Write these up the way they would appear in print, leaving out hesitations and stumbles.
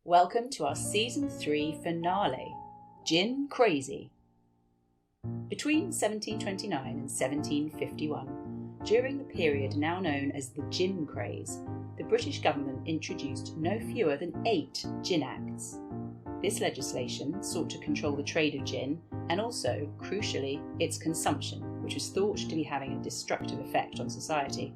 Welcome to our Season 3 finale, Gin Crazy. Between 1729 and 1751, during the period now known as the Gin Craze, the British government introduced no fewer than 8 Gin Acts. This legislation sought to control the trade of gin and also, crucially, its consumption, which was thought to be having a destructive effect on society.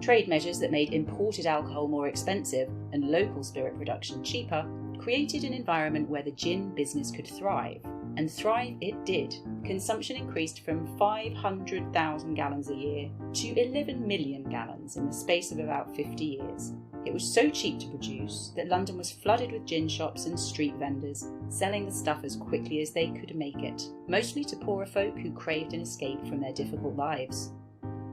Trade measures that made imported alcohol more expensive and local spirit production cheaper created an environment where the gin business could thrive, and thrive it did. Consumption increased from 500,000 gallons a year to 11 million gallons in the space of about 50 years. It was so cheap to produce that London was flooded with gin shops and street vendors, selling the stuff as quickly as they could make it, mostly to poorer folk who craved an escape from their difficult lives.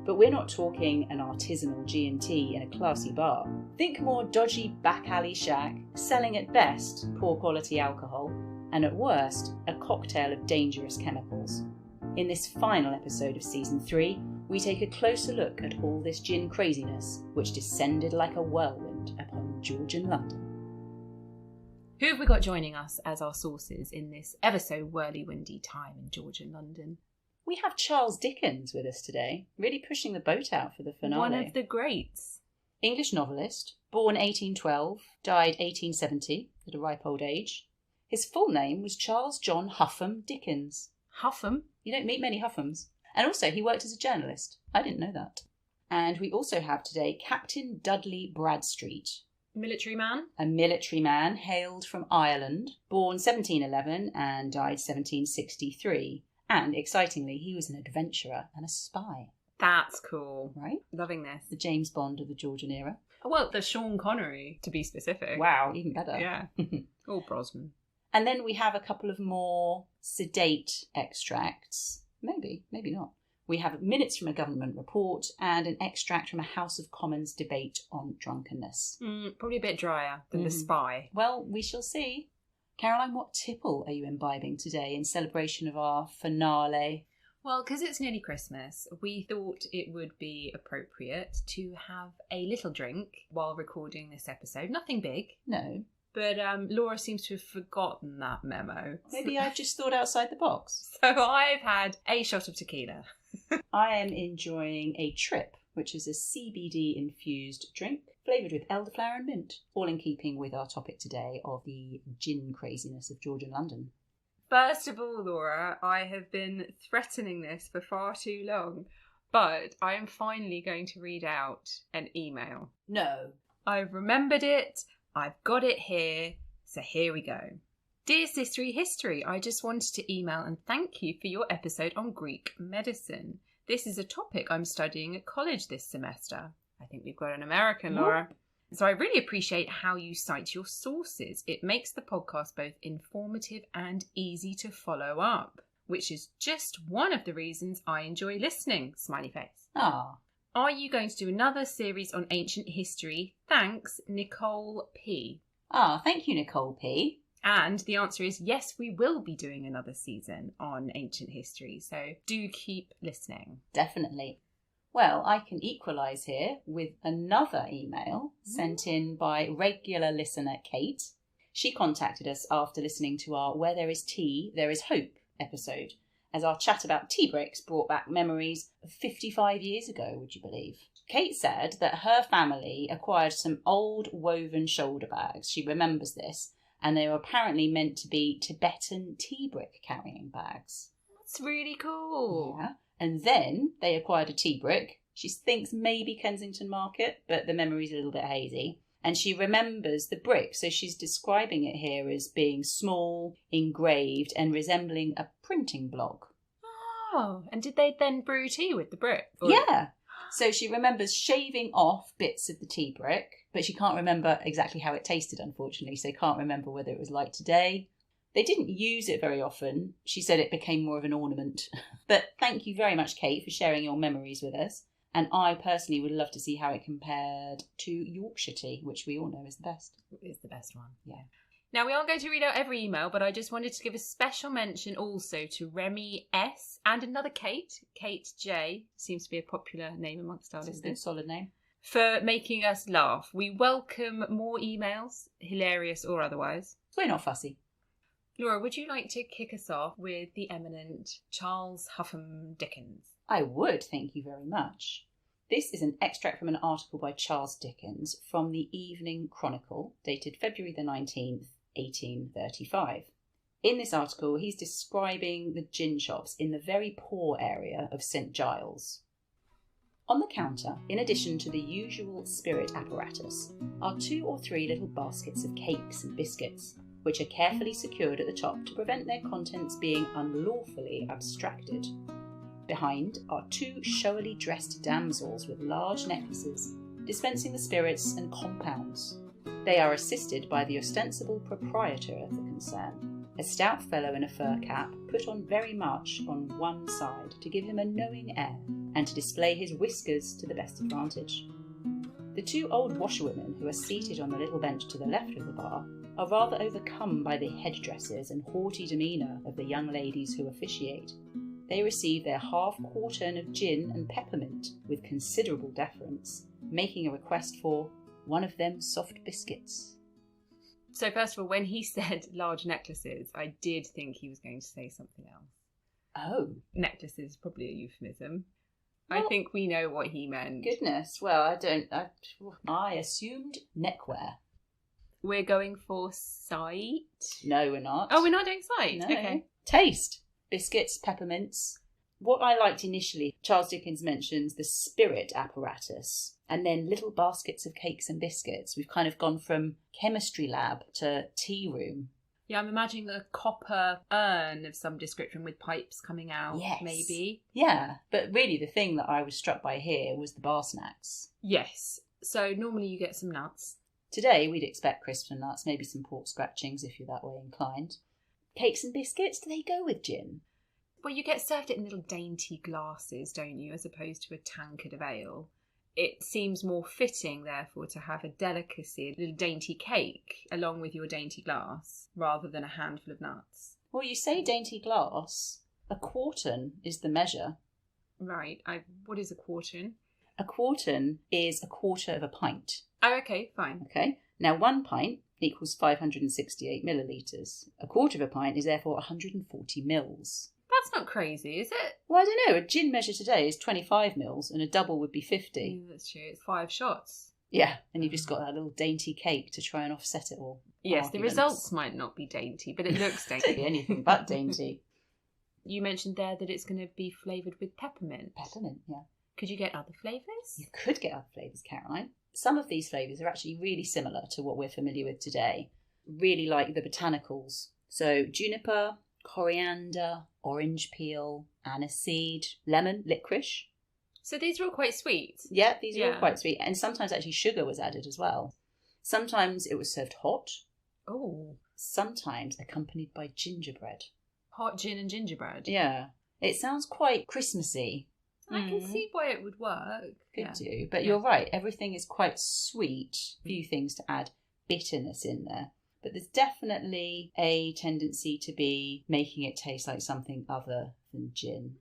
But we're not talking an artisanal G&T in a classy bar. Think more dodgy back alley shack, selling at best poor quality alcohol, and at worst a cocktail of dangerous chemicals. In this final episode of Season 3, we take a closer look at all this gin craziness which descended like a whirlwind upon Georgian London. Who have we got joining us as our sources in this ever so whirly-windy time in Georgian London? We have Charles Dickens with us today, really pushing the boat out for the finale. One of the greats. English novelist, born 1812, died 1870 at a ripe old age. His full name was Charles John Huffam Dickens. Huffam? You don't meet many Huffams. And also, he worked as a journalist. I didn't know that. And we also have today Captain Dudley Bradstreet. Military man? A military man, hailed from Ireland, born 1711 and died 1763. And, excitingly, he was an adventurer and a spy. That's cool. Right? Loving this. The James Bond of the Georgian era. Well, the Sean Connery, to be specific. Wow, even better. Yeah. Or Brosnan. And then we have a couple of more sedate extracts. Maybe, maybe not. We have minutes from a government report and an extract from a House of Commons debate on drunkenness. Probably a bit drier than The Spy. Well, we shall see. Caroline, what tipple are you imbibing today in celebration of our finale? Well, because it's nearly Christmas, we thought it would be appropriate to have a little drink while recording this episode. Nothing big. No. But Laura seems to have forgotten that memo. Maybe I've just thought outside the box. So I've had a shot of tequila. I am enjoying a Trip, which is a CBD-infused drink flavoured with elderflower and mint, all in keeping with our topic today of the gin craziness of Georgian London. First of all, Laura, I have been threatening this for far too long, but I am finally going to read out an email. No. I've remembered it. I've got it here, so here we go. Dear Sistory History, I just wanted to email and thank you for your episode on Greek medicine. This is a topic I'm studying at college this semester. I think we've got an American, Laura. So I really appreciate how you cite your sources. It makes the podcast both informative and easy to follow up, which is just one of the reasons I enjoy listening, smiley face. Ah. Are you going to do another series on ancient history? Thanks, Nicole P. Ah, thank you, Nicole P. And the answer is yes, we will be doing another season on ancient history, so do keep listening. Definitely. Well, I can equalise here with another email sent in by regular listener Kate. She contacted us after listening to our Where There Is Tea, There Is Hope episode, as our chat about tea bricks brought back memories of 55 years ago, would you believe? Kate said that her family acquired some old woven shoulder bags. She remembers this, and they were apparently meant to be Tibetan tea brick carrying bags. That's really cool. Yeah. And then they acquired a tea brick. She thinks maybe Kensington Market, but the memory's a little bit hazy. And she remembers the brick, so she's describing it here as being small, engraved, and resembling a printing block. Oh, and did they then brew tea with the brick? Or... Yeah. So she remembers shaving off bits of the tea brick, but she can't remember exactly how it tasted, unfortunately, so can't remember whether it was like today. They didn't use it very often. She said it became more of an ornament. But thank you very much, Kate, for sharing your memories with us. And I personally would love to see how it compared to Yorkshire tea, which we all know is the best. It is the best one. Yeah. Now, we aren't going to read out every email, but I just wanted to give a special mention also to Remy S. and another Kate, Kate J. Seems to be a popular name amongst our listeners. It's a good solid name. for making us laugh. We welcome more emails, hilarious or otherwise. We're not fussy. Laura, would you like to kick us off with the eminent Charles Huffam Dickens? I would, thank you very much. This is an extract from an article by Charles Dickens from the Evening Chronicle, dated February the 19th, 1835. In this article, he's describing the gin shops in the very poor area of St Giles. On the counter, in addition to the usual spirit apparatus, are 2 or 3 little baskets of cakes and biscuits, which are carefully secured at the top to prevent their contents being unlawfully abstracted. Behind are 2 showily dressed damsels with large necklaces, dispensing the spirits and compounds. They are assisted by the ostensible proprietor of the concern, a stout fellow in a fur cap, put on very much on one side to give him a knowing air, and to display his whiskers to the best advantage. The 2 old washerwomen who are seated on the little bench to the left of the bar are rather overcome by the headdresses and haughty demeanour of the young ladies who officiate. They receive their half-quartern of gin and peppermint with considerable deference, making a request for one of them soft biscuits. So first of all, when he said large necklaces, I did think he was going to say something else. Oh. Necklaces, probably a euphemism. Well, I think we know what he meant. Goodness, well, I assumed neckwear. We're going for sight? No, we're not. Oh, we're not doing sight? No. Okay. Taste. Biscuits, peppermints. What I liked initially, Charles Dickens mentions the spirit apparatus and then little baskets of cakes and biscuits. We've kind of gone from chemistry lab to tea room. Yeah, I'm imagining a copper urn of some description with pipes coming out, Yes. maybe. Yeah, but really the thing that I was struck by here was the bar snacks. Yes. So normally you get some nuts. Today we'd expect crisps and nuts, maybe some pork scratchings if you're that way inclined. Cakes and biscuits, do they go with gin? Well, you get served it in little dainty glasses, don't you, as opposed to a tankard of ale. It seems more fitting, therefore, to have a delicacy, a little dainty cake, along with your dainty glass, rather than a handful of nuts. Well, you say dainty glass. A quartern is the measure. Right. What is a quartern? A quartern is a quarter of a pint. Oh, okay, fine. Okay. Now, 1 pint equals 568 millilitres. A quarter of a pint is therefore 140 mils. That's not crazy, is it? Well, I don't know. A gin measure today is 25 mils and a double would be 50. That's true. It's 5 shots. Yeah, and you've just got that little dainty cake to try and offset it all. Yes, Arguments. the results might not be dainty, but it looks dainty. Anything but dainty. You mentioned there that it's going to be flavoured with peppermint. Peppermint, yeah. Could you get other flavours? You could get other flavours, Caroline. Some of these flavours are actually really similar to what we're familiar with today. Really like the botanicals. So juniper, coriander, orange peel, aniseed, lemon, licorice. So these are all quite sweet. Yeah, these are all quite sweet. And sometimes actually sugar was added as well. Sometimes it was served hot. Oh. Sometimes accompanied by gingerbread. Hot gin and gingerbread. Yeah. It sounds quite Christmassy. I can see why it would work. Could do. But you're right. Everything is quite sweet. Few things to add bitterness in there. But there's definitely a tendency to be making it taste like something other than gin.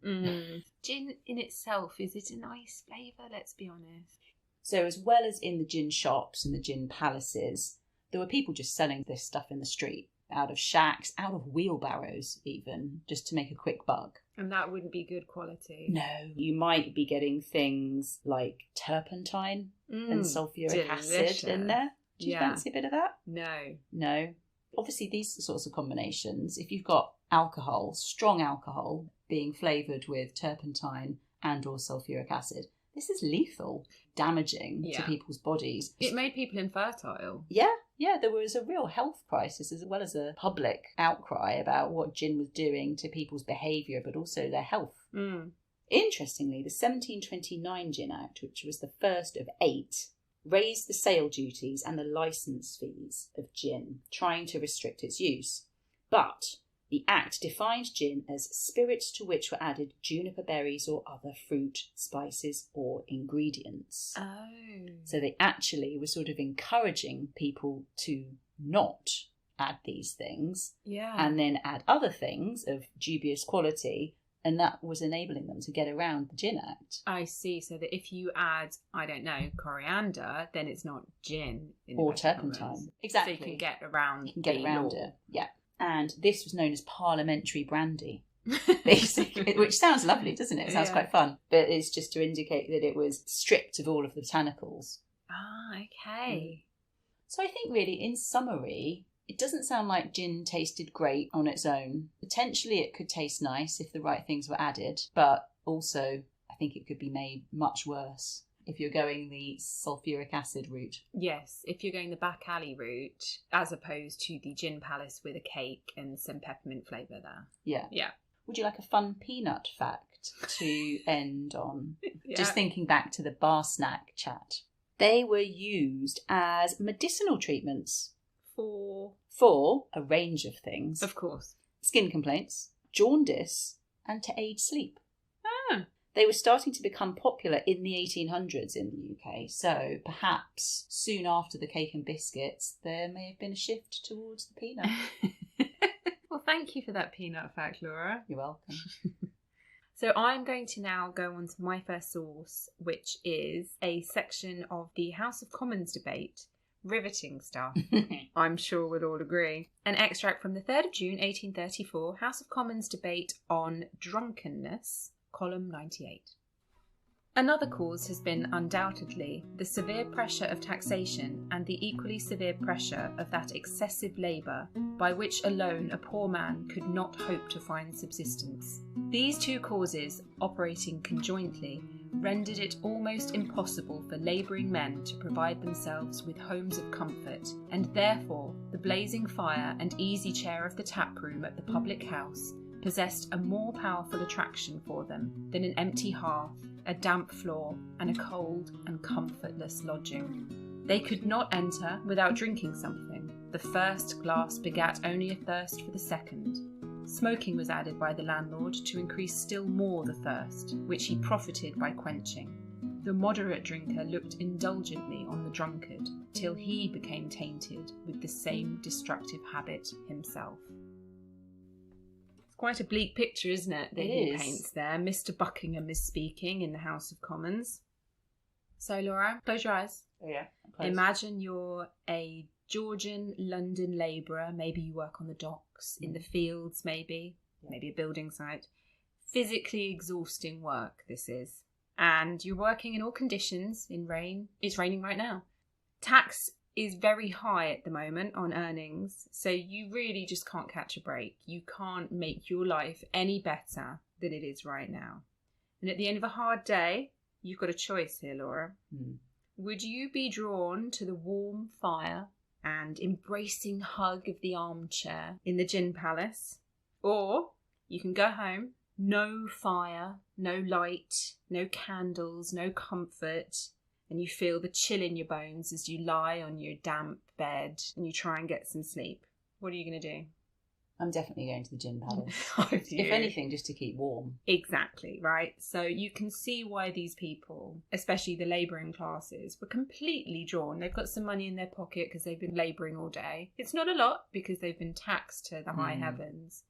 Gin in itself, is it a nice flavour? Let's be honest. So as well as in the gin shops and the gin palaces, there were people just selling this stuff in the street, out of shacks, out of wheelbarrows even, just to make a quick buck. And that wouldn't be good quality. No, you might be getting things like turpentine and sulfuric acid in there. Do you fancy a bit of that? No. Obviously, these sorts of combinations, if you've got alcohol, strong alcohol, being flavoured with turpentine and or sulfuric acid, this is lethal, damaging to people's bodies. It made people infertile. Yeah, there was a real health crisis as well as a public outcry about what gin was doing to people's behaviour, but also their health. Interestingly, the 1729 Gin Act, which was the first of 8, raised the sale duties and the licence fees of gin, trying to restrict its use. But the Act defined gin as spirits to which were added juniper berries or other fruit, spices or ingredients. Oh. So they actually were sort of encouraging people to not add these things and then add other things of dubious quality And that was enabling them to get around the Gin Act. I see. So that if you add, I don't know, coriander, then it's not gin. Or turpentine. Exactly. So you can get around it. Yeah. And this was known as parliamentary brandy, basically, which sounds lovely, doesn't it? It sounds quite fun. But it's just to indicate that it was stripped of all of the botanicals. Ah, okay. So I think really, in summary, it doesn't sound like gin tasted great on its own. Potentially it could taste nice if the right things were added, but also I think it could be made much worse if you're going the sulfuric acid route. Yes, if you're going the back alley route, as opposed to the gin palace with a cake and some peppermint flavour there. Yeah. Yeah. Would you like a fun peanut fact to end on? Yeah. Just thinking back to the bar snack chat. They were used as medicinal treatments. For a range of things. Of course. Skin complaints, jaundice, and to aid sleep. Ah. They were starting to become popular in the 1800s in the UK, so perhaps soon after the cake and biscuits, there may have been a shift towards the peanut. Well, thank you for that peanut fact, Laura. You're welcome. So I'm going to now go on to my first source, which is a section of the House of Commons debate. Riveting stuff, I'm sure we'll all agree. An extract from the 3rd of June 1834 House of Commons debate on drunkenness, column 98. Another cause has been undoubtedly the severe pressure of taxation and the equally severe pressure of that excessive labour by which alone a poor man could not hope to find subsistence. These two causes, operating conjointly, rendered it almost impossible for labouring men to provide themselves with homes of comfort, and therefore the blazing fire and easy chair of the taproom at the public house possessed a more powerful attraction for them than an empty hearth, a damp floor, and a cold and comfortless lodging. They could not enter without drinking something. The first glass begat only a thirst for the second. Smoking was added by the landlord to increase still more the thirst, which he profited by quenching. The moderate drinker looked indulgently on the drunkard, till he became tainted with the same destructive habit himself. It's quite a bleak picture, isn't it, that he paints there? Mr. Buckingham is speaking in the House of Commons. So, Laura, close your eyes. Oh, yeah. Close. Imagine you're a Georgian London labourer. Maybe you work on the docks, in the fields, maybe a building site. Physically exhausting work, this is. And you're working in all conditions, in rain. It's raining right now. Tax is very high at the moment on earnings, so you really just can't catch a break. You can't make your life any better than it is right now. And at the end of a hard day, you've got a choice here, Laura. Would you be drawn to the warm fire and embracing hug of the armchair in the gin palace? Or you can go home, no fire, no light, no candles, no comfort, and you feel the chill in your bones as you lie on your damp bed and you try and get some sleep. What are you going to do? I'm definitely going to the gin palace. If anything, just to keep warm. Exactly, right? So you can see why these people, especially the labouring classes, were completely drawn. They've got some money in their pocket because they've been labouring all day. It's not a lot because they've been taxed to the high heavens.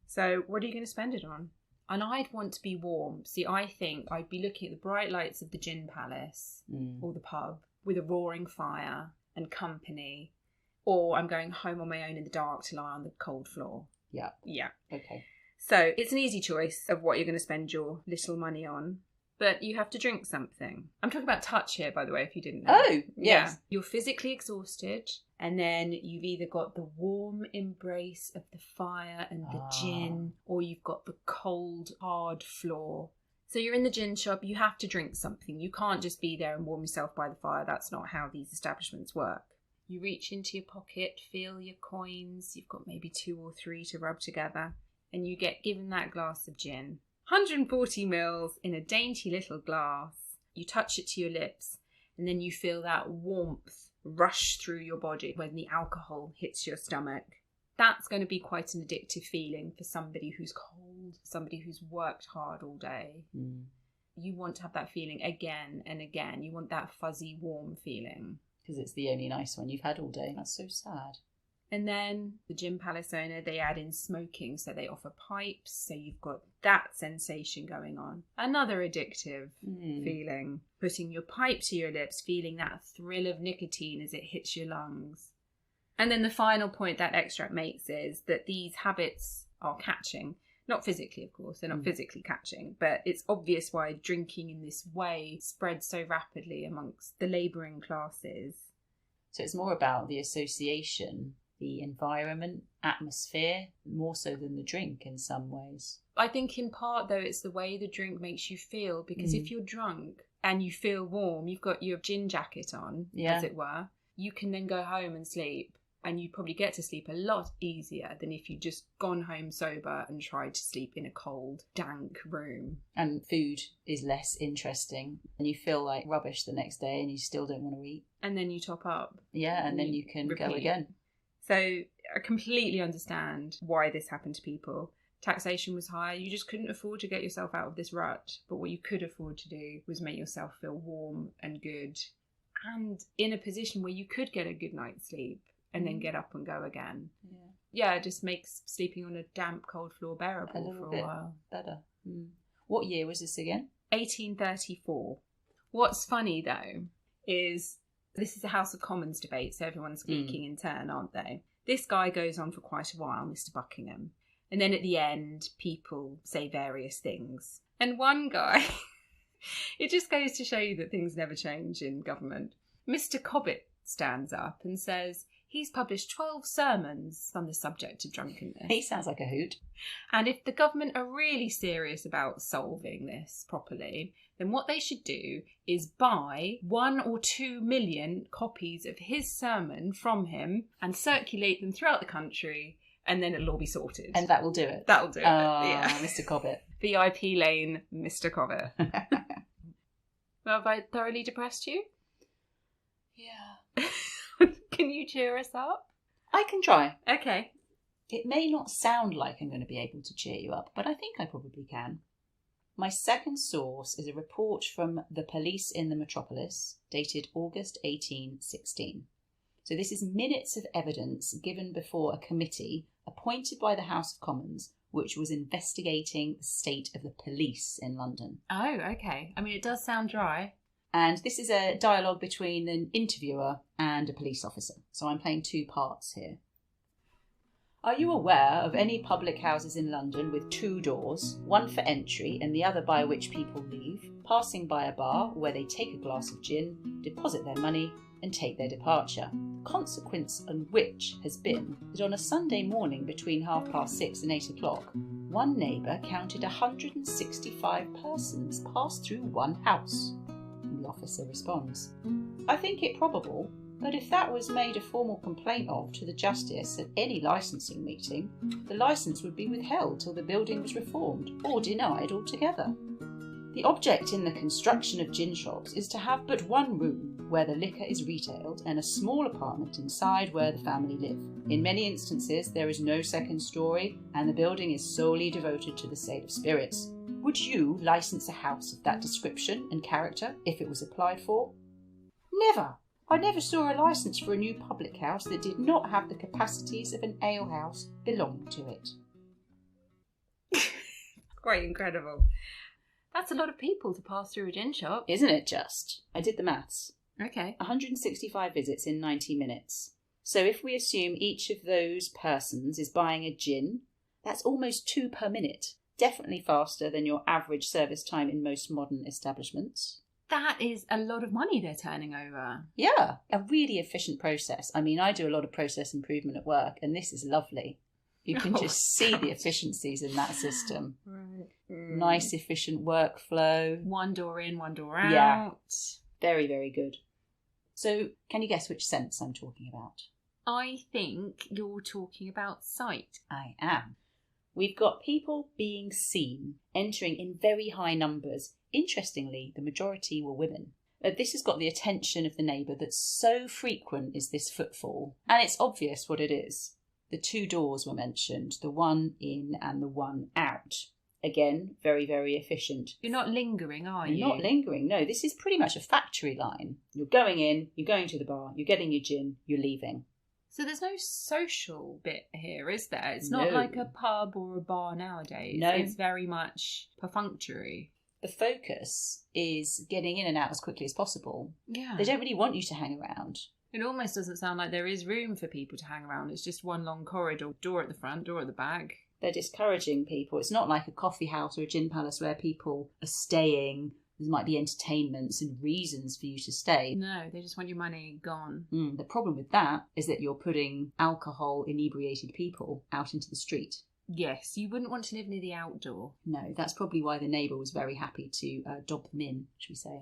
So what are you going to spend it on? And I'd want to be warm. See, I think I'd be looking at the bright lights of the gin palace or the pub with a roaring fire and company. Or I'm going home on my own in the dark to lie on the cold floor. Yeah. Yeah. Okay. So it's an easy choice of what you're going to spend your little money on. But you have to drink something. I'm talking about touch here, by the way, if you didn't know. Oh, yes. Yeah. You're physically exhausted, and then you've either got the warm embrace of the fire and the gin, or you've got the cold, hard floor. So you're in the gin shop, you have to drink something. You can't just be there and warm yourself by the fire. That's not how these establishments work. You reach into your pocket, feel your coins. You've got maybe 2 or 3 to rub together, and you get given that glass of gin. 140 mils in a dainty little glass. You touch it to your lips, and then you feel that warmth rush through your body when the alcohol hits your stomach. That's going to be quite an addictive feeling for somebody who's cold, somebody who's worked hard all day. You want to have that feeling again and again. You want that fuzzy, warm feeling. Because it's the only nice one you've had all day. That's so sad. And then the gin palace owner, they add in smoking, so they offer pipes, so you've got that sensation going on. Another addictive feeling. Putting your pipe to your lips, feeling that thrill of nicotine as it hits your lungs. And then the final point that extract makes is that these habits are catching. Not physically, of course, they're not physically catching, but it's obvious why drinking in this way spreads so rapidly amongst the labouring classes. So it's more about the association, the environment, atmosphere, more so than the drink in some ways. I think in part, though, it's the way the drink makes you feel, because if you're drunk and you feel warm, you've got your gin jacket on, as it were, you can then go home and sleep, and you probably get to sleep a lot easier than if you'd just gone home sober and tried to sleep in a cold, dank room. And food is less interesting, and you feel like rubbish the next day and you still don't want to eat. And then you top up. Yeah, and then you can go again. So I completely understand why this happened to people. Taxation was high. You just couldn't afford to get yourself out of this rut. But what you could afford to do was make yourself feel warm and good and in a position where you could get a good night's sleep and then get up and go again. Yeah, it just makes sleeping on a damp, cold floor bearable for a while. Better. What year was this again? 1834. What's funny, though, is this is a House of Commons debate, so everyone's speaking in turn, aren't they? This guy goes on for quite a while, Mr. Buckingham. And then at the end, people say various things. And one guy, it just goes to show you that things never change in government. Mr. Cobbett stands up and says he's published 12 sermons on the subject of drunkenness. He sounds like a hoot. And if the government are really serious about solving this properly, then what they should do is buy 1 or 2 million copies of his sermon from him and circulate them throughout the country, and then it'll all be sorted. And that will do it? That'll do it, yeah. Mr. Cobbett. VIP lane, Mr. Cobbett. Well, have I thoroughly depressed you? Yeah. Can you cheer us up? I can try. Okay. It may not sound like I'm going to be able to cheer you up, but I think I probably can. My second source is a report from the police in the Metropolis, dated August 1816. So this is minutes of evidence given before a committee appointed by the House of Commons, which was investigating the state of the police in London. Oh, okay. I mean, it does sound dry. And this is a dialogue between an interviewer and a police officer. So I'm playing 2 parts here. Are you aware of any public houses in London with 2 doors, one for entry and the other by which people leave, passing by a bar where they take a glass of gin, deposit their money and take their departure? The consequence of which has been that on a Sunday morning between 6:30 and 8 o'clock, one neighbour counted 165 persons pass through one house. The officer responds, I think it probable that if that was made a formal complaint of to the justice at any licensing meeting, the licence would be withheld till the building was reformed or denied altogether. The object in the construction of gin shops is to have but one room where the liquor is retailed and a small apartment inside where the family live. In many instances there is no second story and the building is solely devoted to the sale of spirits. Would you license a house of that description and character if it was applied for? Never. I never saw a licence for a new public house that did not have the capacities of an alehouse belonging to it. Quite incredible. That's a lot of people to pass through a gin shop. Isn't it just? I did the maths. Okay. 165 visits in 90 minutes. So if we assume each of those persons is buying a gin, that's almost 2 per minute. Definitely faster than your average service time in most modern establishments. That is a lot of money they're turning over. Yeah, a really efficient process. I mean, I do a lot of process improvement at work, and this is lovely. You can just see the efficiencies in that system. Right. Nice, efficient workflow. One door in, one door out. Yeah. Very, very good. So, can you guess which sense I'm talking about? I think you're talking about sight. I am. We've got people being seen, entering in very high numbers. Interestingly, the majority were women. This has got the attention of the neighbour that so frequent is this footfall. And it's obvious what it is. The 2 doors were mentioned, the one in and the one out. Again, very, very efficient. You're not lingering, are you? You're not lingering, no. This is pretty much a factory line. You're going in, you're going to the bar, you're getting your gin, you're leaving. So there's no social bit here, is there? It's not No. like a pub or a bar nowadays. No. It's very much perfunctory. The focus is getting in and out as quickly as possible. Yeah. They don't really want you to hang around. It almost doesn't sound like there is room for people to hang around. It's just one long corridor, door at the front, door at the back. They're discouraging people. It's not like a coffee house or a gin palace where people are staying. There might be entertainments and reasons for you to stay. No, they just want your money gone. The problem with that is that you're putting alcohol inebriated people out into the street. Yes, you wouldn't want to live near the outdoor. No, that's probably why the neighbour was very happy to dob them in, should we say.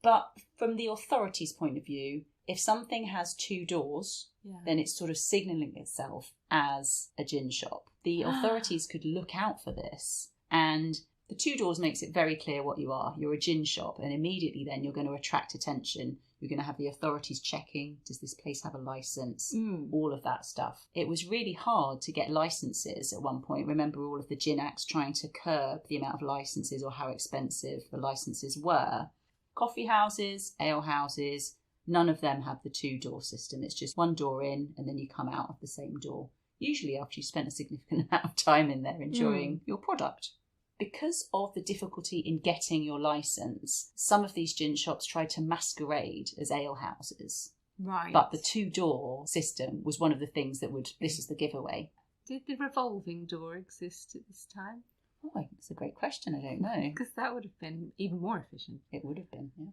But from the authorities' point of view, if something has 2 doors, then it's sort of signalling itself as a gin shop. The authorities could look out for this, and the 2 doors makes it very clear what you are. You're a gin shop, and immediately then you're going to attract attention. You're going to have the authorities checking, does this place have a licence? All of that stuff. It was really hard to get licences at one point. Remember all of the gin acts trying to curb the amount of licences or how expensive the licences were. Coffee houses, ale houses, none of them have the 2-door system. It's just 1 door in and then you come out of the same door. Usually after you've spent a significant amount of time in there enjoying your product. Because of the difficulty in getting your licence, some of these gin shops tried to masquerade as ale houses. Right. But the 2-door system was one of the things that this is the giveaway. Did the revolving door exist at this time? Oh, that's a great question. I don't know. Because that would have been even more efficient. It would have been, yeah.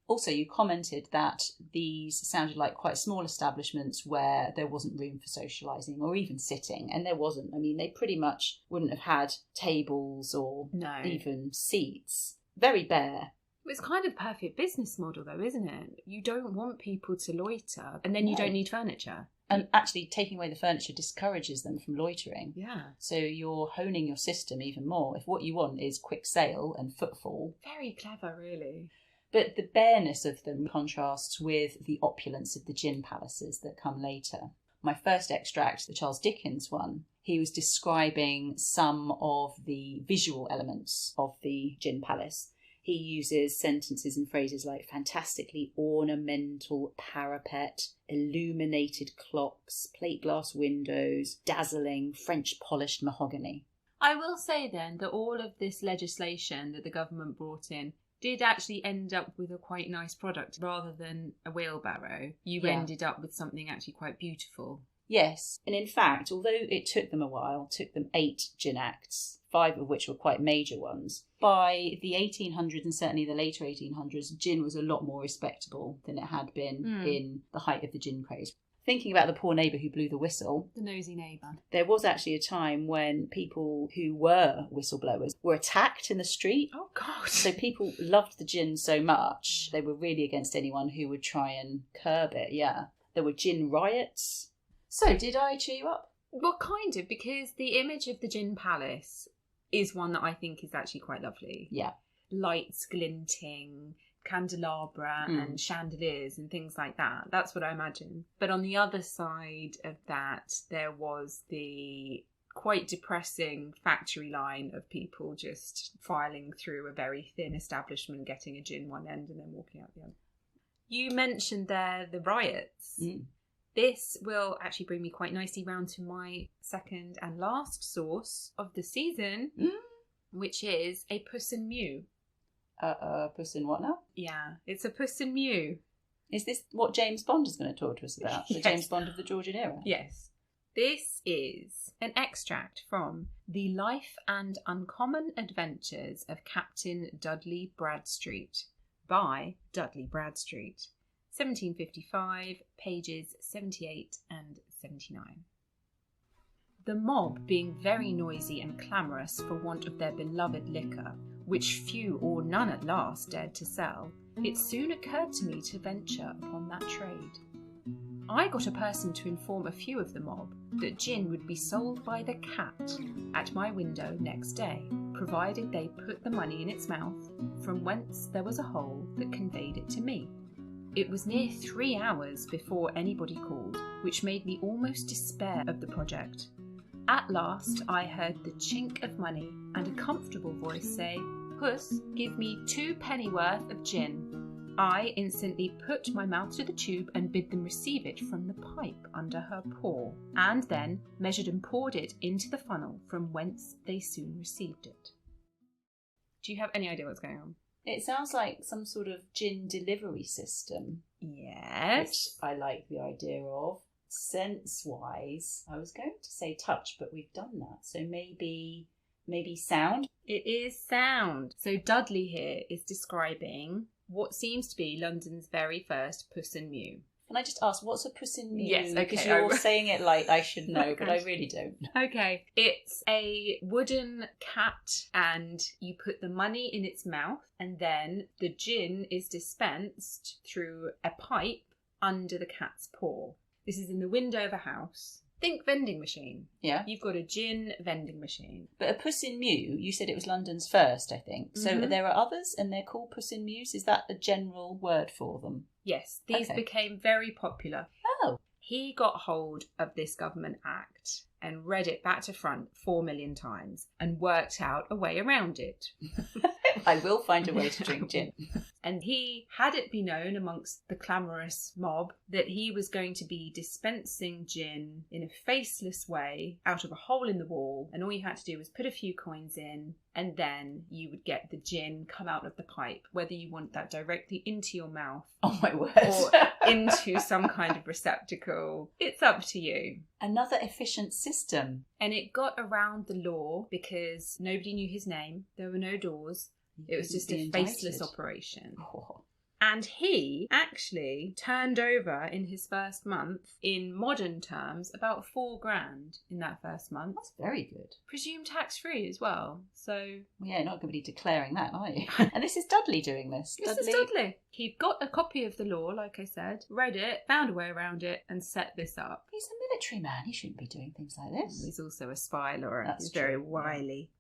Also, you commented that these sounded like quite small establishments where there wasn't room for socialising or even sitting, and there wasn't. I mean, they pretty much wouldn't have had tables or even seats. Very bare. It's kind of a perfect business model, though, isn't it? You don't want people to loiter, and then you don't need furniture. And actually, taking away the furniture discourages them from loitering. Yeah. So you're honing your system even more. If what you want is quick sale and footfall. Very clever, really. But the bareness of them contrasts with the opulence of the gin palaces that come later. My first extract, the Charles Dickens one, he was describing some of the visual elements of the gin palace. He uses sentences and phrases like fantastically ornamental parapet, illuminated clocks, plate glass windows, dazzling French polished mahogany. I will say then that all of this legislation that the government brought in did actually end up with a quite nice product. Rather than a wheelbarrow, you ended up with something actually quite beautiful. Yes, and in fact, although it took them a while, took them 8 gin acts, 5 of which were quite major ones, by the 1800s and certainly the later 1800s, gin was a lot more respectable than it had been in the height of the gin craze. Thinking about the poor neighbour who blew the whistle. The nosy neighbour. There was actually a time when people who were whistleblowers were attacked in the street. Oh, God. So people loved the gin so much, they were really against anyone who would try and curb it, yeah. There were gin riots. So, did I cheer you up? Well, kind of, because the image of the gin palace is one that I think is actually quite lovely. Yeah. Lights glinting, candelabra and chandeliers and things like that. That's what I imagine. But on the other side of that, there was the quite depressing factory line of people just filing through a very thin establishment, getting a gin one end and then walking out the other. You mentioned there the riots. This will actually bring me quite nicely round to my second and last source of the season, which is a Puss in Mew. Puss in what now? Yeah, it's a Puss in Mew. Is this what James Bond is going to talk to us about? Yes. The James Bond of the Georgian era? Yes. This is an extract from The Life and Uncommon Adventures of Captain Dudley Bradstreet by Dudley Bradstreet, 1755, pages 78 and 79. The mob being very noisy and clamorous for want of their beloved liquor, which few or none at last dared to sell, it soon occurred to me to venture upon that trade. I got a person to inform a few of the mob that gin would be sold by the cat at my window next day, provided they put the money in its mouth, from whence there was a hole that conveyed it to me. It was near 3 hours before anybody called, which made me almost despair of the project. At last I heard the chink of money and a comfortable voice say, "Puss, give me 2 pennyworth of gin." I instantly put my mouth to the tube and bid them receive it from the pipe under her paw, and then measured and poured it into the funnel, from whence they soon received it. Do you have any idea what's going on? It sounds like some sort of gin delivery system. Yes. Which I like the idea of. Sense-wise, I was going to say touch, but we've done that. So maybe sound? It is sound. So Dudley here is describing what seems to be London's very first Puss in Mew. Can I just ask, what's a Puss in Mew? Yes, okay. Because you're saying it like I should know, but I really don't. Okay. It's a wooden cat, and you put the money in its mouth, and then the gin is dispensed through a pipe under the cat's paw. This is in the window of a house. Think vending machine. Yeah. You've got a gin vending machine. But a Puss in Mew, you said it was London's first, I think. So there are others and they're called Puss in Mews? Is that the general word for them? Yes. These became very popular. Oh. He got hold of this government act and read it back to front 4 million times and worked out a way around it. I will find a way to drink gin. And he had it be known amongst the clamorous mob that he was going to be dispensing gin in a faceless way out of a hole in the wall, and all you had to do was put a few coins in, and then you would get the gin come out of the pipe, whether you want that directly into your mouth. Oh my word. Or into some kind of receptacle. It's up to you. Another efficient system. And it got around the law because nobody knew his name. There were no doors. It was just a faceless operation. Oh. And he actually turned over in his first month, in modern terms, about $4,000 in that first month. That's very good. Presumed tax-free as well. So, well, yeah, not going to be declaring that, are you? And this is Dudley doing this. This is Dudley. He got a copy of the law, like I said, read it, found a way around it, and set this up. He's a military man. He shouldn't be doing things like this. He's also a spy, Laura. That's He's true. very wily.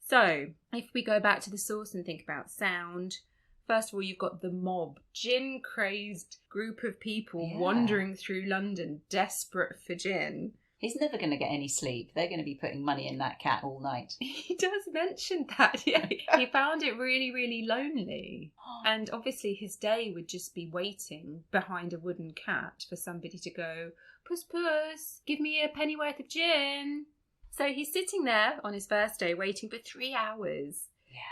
So, if we go back to the source and think about sound, first of all, you've got the mob, gin-crazed group of people wandering through London, desperate for gin. He's never going to get any sleep. They're going to be putting money in that cat all night. He does mention that, yeah. He found it really, really lonely. And obviously his day would just be waiting behind a wooden cat for somebody to go, "Puss, puss, give me a pennyworth of gin." So he's sitting there on his first day waiting for 3 hours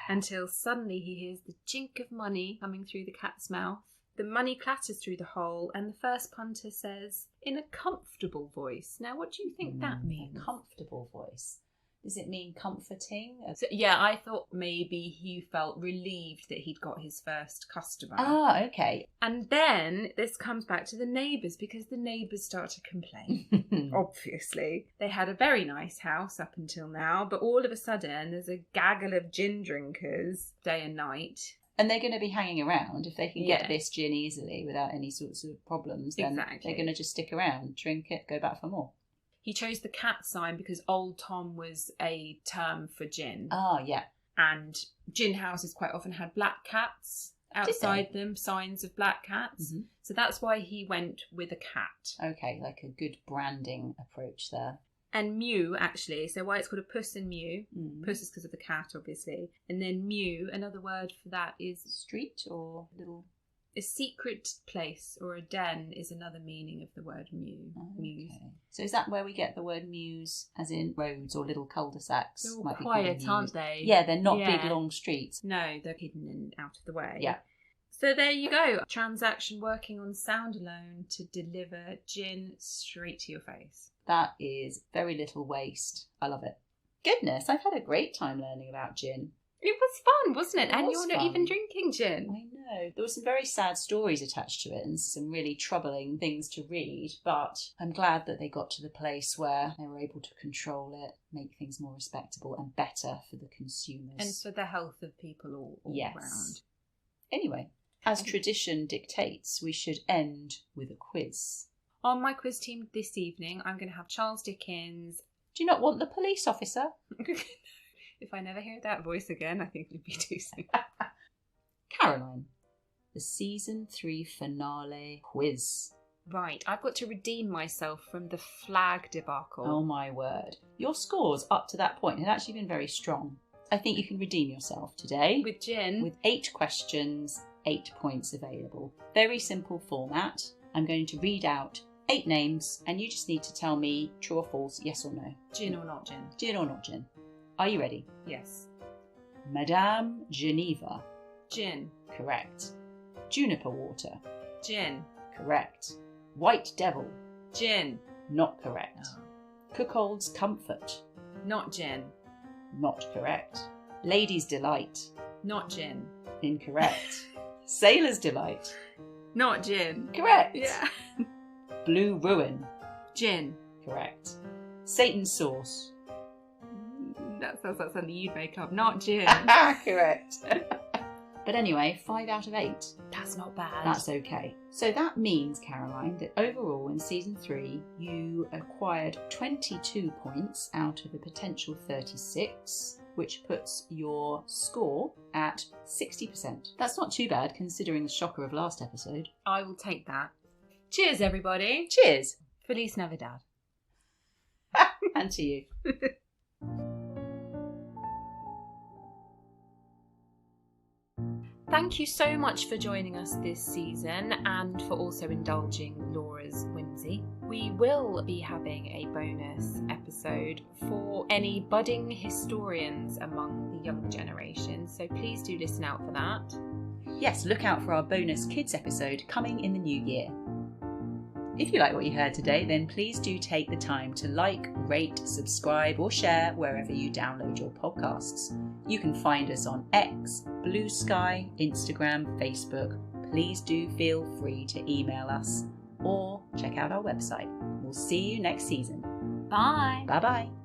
until suddenly he hears the chink of money coming through the cat's mouth. The money clatters through the hole and the first punter says in a comfortable voice. Now, what do you think that means? A comfortable voice. Does it mean comforting? So, yeah, I thought maybe he felt relieved that he'd got his first customer. Ah, okay. And then this comes back to the neighbours because the neighbours start to complain. Obviously. They had a very nice house up until now, but all of a sudden there's a gaggle of gin drinkers day and night. And they're going to be hanging around. If they can get this gin easily without any sorts of problems, then they're going to just stick around, drink it, go back for more. He chose the cat sign because Old Tom was a term for gin. Ah, yeah. And gin houses quite often had black cats outside them, signs of black cats. Mm-hmm. So that's why he went with a cat. Okay, like a good branding approach there. And Mew, actually, so why it's called a Puss in Mew. Puss is because of the cat, obviously. And then Mew, another word for that is... street or little... A secret place or a den is another meaning of the word mew. Oh, okay. So is that where we get the word mews, as in roads or little cul-de-sacs? They're all quiet, aren't they? Yeah, they're not big, long streets. No, they're hidden and out of the way. Yeah. So there you go. A transaction working on sound alone to deliver gin straight to your face. That is very little waste. I love it. Goodness, I've had a great time learning about gin. It was fun, wasn't it? And you're not even drinking gin. I know. There were some very sad stories attached to it and some really troubling things to read, but I'm glad that they got to the place where they were able to control it, make things more respectable and better for the consumers. And for the health of people all around. Anyway, as tradition dictates, we should end with a quiz. On my quiz team this evening, I'm going to have Charles Dickens. Do you not want the police officer? If I never hear that voice again, I think it'd be too soon. Caroline, the season 3 finale quiz. Right, I've got to redeem myself from the flag debacle. Oh my word. Your scores up to that point had actually been very strong. I think you can redeem yourself today. With gin. With 8 questions 8 points available. Very simple format. I'm going to read out 8 names and you just need to tell me true or false, yes or no. Gin or not gin? Gin or not gin. Are you ready? Yes. Madame Geneva. Gin. Correct. Juniper water. Gin. Correct. White devil. Gin. Not correct. Oh. Cuckold's comfort. Not gin. Not correct. Lady's delight. Not gin. Incorrect. Sailor's delight. Not gin. Correct. Yeah. Blue ruin. Gin. Correct. Satan's sauce. That sounds like something you'd make up. Not gin. Correct. But anyway, 5 out of 8. That's not bad. That's okay. So that means, Caroline, that overall in season 3, you acquired 22 points out of a potential 36, which puts your score at 60%. That's not too bad considering the shocker of last episode. I will take that. Cheers, everybody. Cheers. Feliz Navidad. And to you. Thank you so much for joining us this season and for also indulging Laura's whimsy. We will be having a bonus episode for any budding historians among the younger generation, so please do listen out for that. Yes, look out for our bonus kids episode coming in the new year. If you like what you heard today, then please do take the time to like, rate, subscribe or share wherever you download your podcasts. You can find us on X, Blue Sky, Instagram, Facebook. Please do feel free to email us or check out our website. We'll see you next season. Bye. Bye-bye.